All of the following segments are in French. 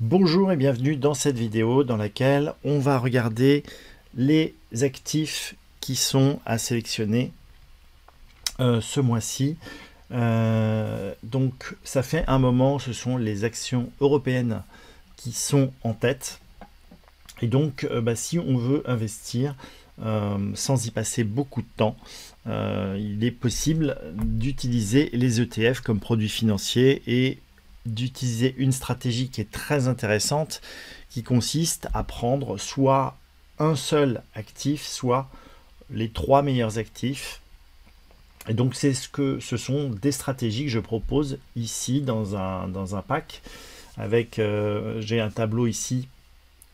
Bonjour et bienvenue dans cette vidéo dans laquelle on va regarder les actifs qui sont à sélectionner ce mois-ci. Donc ça fait un moment, ce sont les actions européennes qui sont en tête. Et donc si on veut investir sans y passer beaucoup de temps, il est possible d'utiliser les ETF comme produits financiers et d'utiliser une stratégie qui est très intéressante, qui consiste à prendre soit un seul actif, soit les trois meilleurs actifs. Et donc ce sont des stratégies que je propose ici dans un pack. Avec j'ai un tableau ici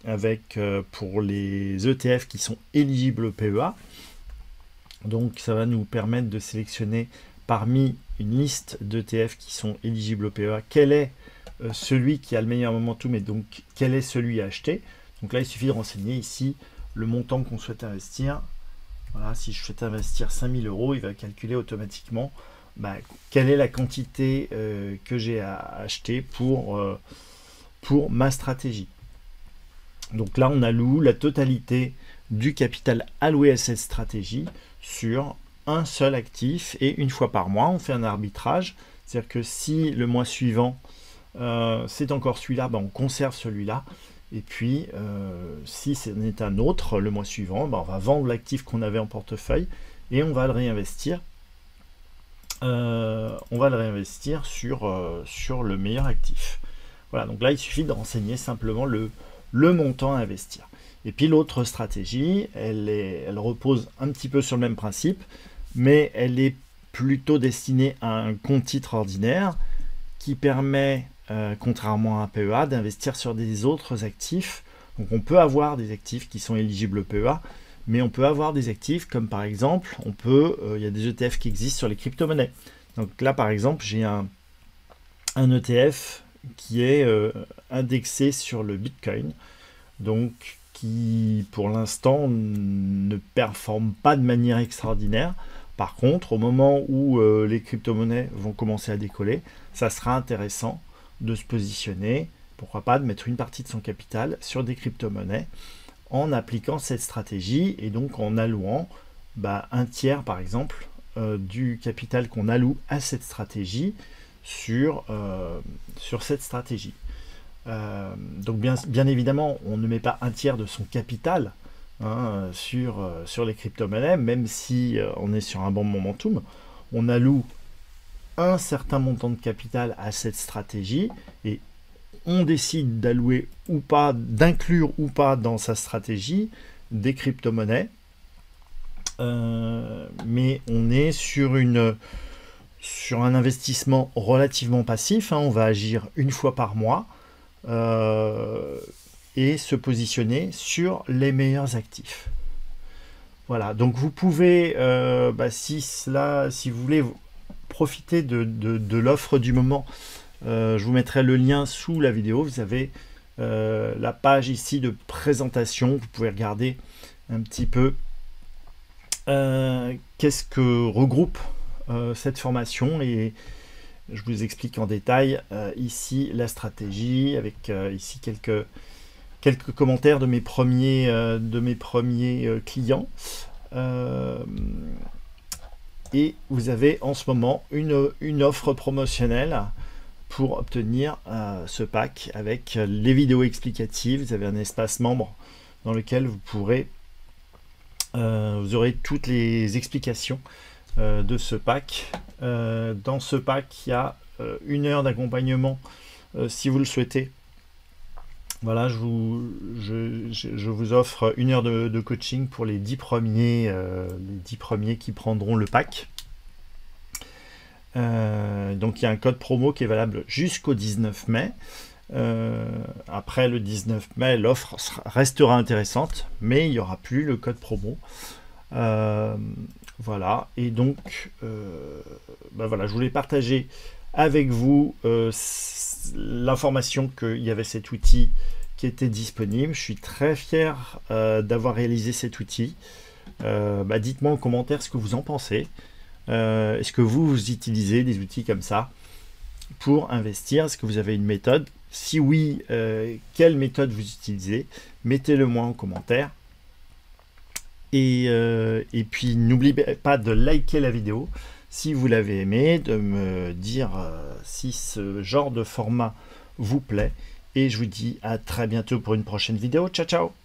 avec pour les ETF qui sont éligibles au PEA. Donc ça va nous permettre de sélectionner parmi une liste d'ETF qui sont éligibles au PEA, quel est celui qui a le meilleur momentum et donc quel est celui à acheter. Donc là, il suffit de renseigner ici le montant qu'on souhaite investir. Voilà, si je souhaite investir 5000 €, il va calculer automatiquement quelle est la quantité que j'ai à acheter pour ma stratégie. Donc là, on alloue la totalité du capital alloué à cette stratégie sur un seul actif, et une fois par mois on fait un arbitrage, c'est-à-dire que si le mois suivant c'est encore celui-là, on conserve celui-là, et puis si ce n'est un autre le mois suivant, on va vendre l'actif qu'on avait en portefeuille et on va le réinvestir sur le meilleur actif. Voilà, donc là il suffit de renseigner simplement le montant à investir. Et puis l'autre stratégie, elle repose un petit peu sur le même principe, mais elle est plutôt destinée à un compte titre ordinaire qui permet, contrairement à un PEA, d'investir sur des autres actifs. Donc on peut avoir des actifs qui sont éligibles au PEA, mais on peut avoir des actifs comme par exemple, il y a des ETF qui existent sur les crypto-monnaies. Donc là par exemple, j'ai un ETF qui est indexé sur le Bitcoin, donc qui pour l'instant ne performe pas de manière extraordinaire. Par contre, au moment où les crypto-monnaies vont commencer à décoller, ça sera intéressant de se positionner, pourquoi pas de mettre une partie de son capital sur des crypto-monnaies en appliquant cette stratégie, et donc en allouant un tiers par exemple du capital qu'on alloue à cette stratégie sur cette stratégie. Donc bien évidemment, on ne met pas un tiers de son capital sur les crypto-monnaies, même si on est sur un bon momentum. On alloue un certain montant de capital à cette stratégie et on décide d'allouer ou pas, d'inclure ou pas dans sa stratégie des crypto-monnaies. Mais on est sur un investissement relativement passif, on va agir une fois par mois et se positionner sur les meilleurs actifs. Voilà, donc vous pouvez, si vous voulez profiter de l'offre du moment, je vous mettrai le lien sous la vidéo. Vous avez la page ici de présentation, vous pouvez regarder un petit peu qu'est-ce que regroupe cette formation, et je vous explique en détail ici la stratégie avec ici quelques commentaires de mes premiers clients. Et vous avez en ce moment une offre promotionnelle pour obtenir ce pack avec les vidéos explicatives. Vous avez un espace membre dans lequel vous pourrez vous aurez toutes les explications de ce pack. Dans ce pack, il y a 1 heure d'accompagnement si vous le souhaitez. Voilà, je vous offre 1 heure de coaching pour les 10 premiers qui prendront le pack. Donc il y a un code promo qui est valable jusqu'au 19 mai. Après le 19 mai, l'offre restera intéressante, mais il n'y aura plus le code promo. Voilà, et donc voilà, je voulais partager avec vous l'information qu'il y avait cet outil qui était disponible. Je suis très fier d'avoir réalisé cet outil. Dites-moi en commentaire ce que vous en pensez. Est-ce que vous utilisez des outils comme ça? pour investir? Est-ce que vous avez une méthode? Si oui, quelle méthode vous utilisez? Mettez-le moi en commentaire. Et puis n'oubliez pas de liker la vidéo si vous l'avez aimé, de me dire si ce genre de format vous plaît. Et je vous dis à très bientôt pour une prochaine vidéo. Ciao, ciao!